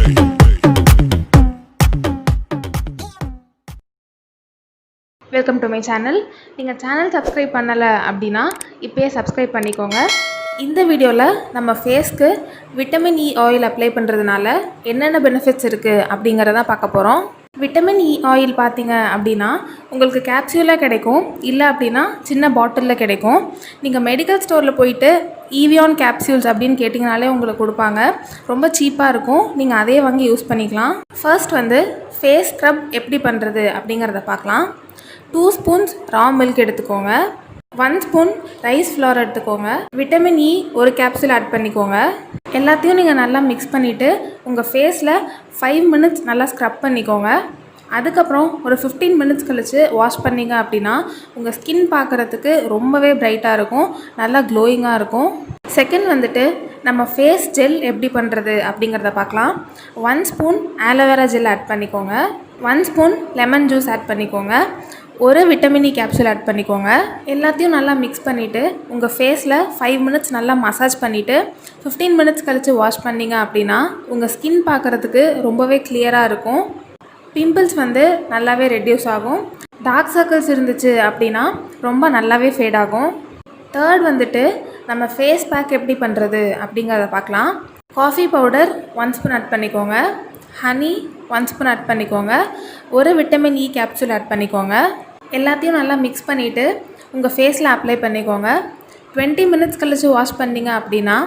Welcome to my channel. நீங்கள் channel subscribe பண்ணலை அப்படின்னா இப்போயே சப்ஸ்கிரைப் பண்ணிக்கோங்க. இந்த வீடியோவில் நம்ம ஃபேஸ்க்கு விட்டமின் இ ஆயில் அப்ளை பண்ணுறதுனால என்னென்ன பெனிஃபிட்ஸ் இருக்குது அப்படிங்கிறத பார்க்க போகிறோம். விட்டமின் இ ஆயில் பார்த்தீங்க அப்படின்னா உங்களுக்கு கேப்சூலாக கிடைக்கும், இல்லை அப்படின்னா சின்ன பாட்டிலில் கிடைக்கும். நீங்கள் மெடிக்கல் ஸ்டோரில் போயிட்டு ஈவியான் கேப்சூல்ஸ் அப்படின்னு கேட்டிங்கனாலே உங்களுக்கு கொடுப்பாங்க. ரொம்ப சீப்பாக இருக்கும், நீங்கள் அதே வாங்கி யூஸ் பண்ணிக்கலாம். ஃபர்ஸ்ட் ஃபேஸ் ஸ்க்ரப் எப்படி பண்ணுறது அப்படிங்கிறத பார்க்கலாம். 2 ஸ்பூன்ஸ் ரா மில்க் எடுத்துக்கோங்க. 1 ஸ்பூன் ரைஸ் ஃப்ளவர் எடுத்துக்கோங்க. விட்டமின் இ ஒரு கேப்சூல் ஆட் பண்ணிக்கோங்க. எல்லாத்தையும் நீங்கள் நல்லா மிக்ஸ் பண்ணிவிட்டு உங்கள் ஃபேஸில் 5 மினிட்ஸ் நல்லா ஸ்க்ரப் பண்ணிக்கோங்க. அதுக்கப்புறம் ஒரு 15 மினிட்ஸ் கழித்து வாஷ் பண்ணிங்க அப்படின்னா உங்கள் ஸ்கின் பார்க்குறதுக்கு ரொம்பவே பிரைட்டாக இருக்கும், நல்லா க்ளோயிங்காக இருக்கும். செகண்ட் நம்ம ஃபேஸ் ஜெல் எப்படி பண்ணுறது அப்படிங்கிறத பார்க்கலாம். 1 ஸ்பூன் ஆலோவேரா ஜெல் ஆட் பண்ணிக்கோங்க. 1 ஸ்பூன் லெமன் ஜூஸ் ஆட் பண்ணிக்கோங்க. ஒரு விட்டமின் இ கேப்சூல் ஆட் பண்ணிக்கோங்க. எல்லாத்தையும் நல்லா மிக்ஸ் பண்ணிவிட்டு உங்கள் ஃபேஸில் 5 மினிட்ஸ் நல்லா மசாஜ் பண்ணிவிட்டு 15 மினிட்ஸ் கழித்து வாஷ் பண்ணிங்க அப்படின்னா உங்கள் ஸ்கின் பார்க்குறதுக்கு ரொம்பவே கிளியராக இருக்கும். பிம்பிள்ஸ் நல்லாவே ரெடியூஸ் ஆகும். டார்க் சர்க்கிள்ஸ் இருந்துச்சு அப்படின்னா ரொம்ப நல்லாவே ஃபேட் ஆகும். தேர்ட் நம்ம ஃபேஸ் பேக் எப்படி பண்ணுறது அப்படிங்கிறத பார்க்கலாம். காஃபி பவுடர் 1 ஸ்பூன் ஆட் பண்ணிக்கோங்க. ஹனி 1 ஸ்பூன் ஆட் பண்ணிக்கோங்க. ஒரு விட்டமின் இ கேப்சூல் ஆட் பண்ணிக்கோங்க. எல்லாத்தையும் நல்லா மிக்ஸ் பண்ணிவிட்டு உங்கள் ஃபேஸில் அப்ளை பண்ணிக்கோங்க. 20 மினிட்ஸ் கழிச்சு வாஷ் பண்ணிங்க அப்படின்னா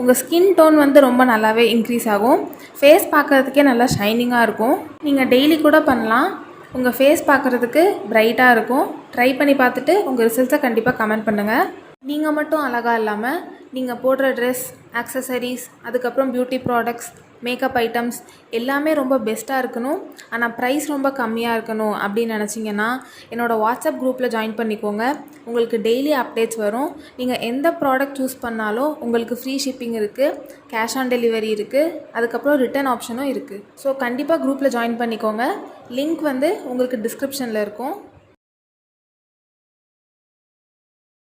உங்கள் ஸ்கின் டோன் ரொம்ப நல்லாவே இன்க்ரீஸ் ஆகும். ஃபேஸ் பார்க்குறதுக்கே நல்லா ஷைனிங்காக இருக்கும். நீங்கள் டெய்லி கூட பண்ணலாம். உங்கள் ஃபேஸ் பார்க்குறதுக்கு பிரைட்டாக இருக்கும். ட்ரை பண்ணி பார்த்துட்டு உங்கள் ரிசல்ட்ஸை கண்டிப்பாக கமெண்ட் பண்ணுங்கள். நீங்கள் மட்டும் அழகாக இல்லாமல் நீங்கள் போடுற ட்ரெஸ், ஆக்சசரிஸ், அதுக்கப்புறம் பியூட்டி ப்ராடக்ட்ஸ், மேக்கப் ஐட்டம்ஸ் எல்லாமே ரொம்ப பெஸ்ட்டாக இருக்கணும், ஆனால் ப்ரைஸ் ரொம்ப கம்மியாக இருக்கணும் அப்படின்னு நினச்சிங்கன்னா என்னோடய வாட்ஸ்அப் குரூப்பில் ஜாயின் பண்ணிக்கோங்க. உங்களுக்கு டெய்லி அப்டேட்ஸ் வரும். நீங்கள் எந்த ப்ராடக்ட் சூஸ் பண்ணாலும் உங்களுக்கு ஃப்ரீ ஷிப்பிங் இருக்குது, கேஷ் ஆன் டெலிவரி இருக்குது, அதுக்கப்புறம் ரிட்டர்ன் ஆப்ஷனும் இருக்குது. ஸோ கண்டிப்பாக குரூப்பில் ஜாயின் பண்ணிக்கோங்க. லிங்க் உங்களுக்கு டிஸ்கிரிப்ஷனில் இருக்கும்.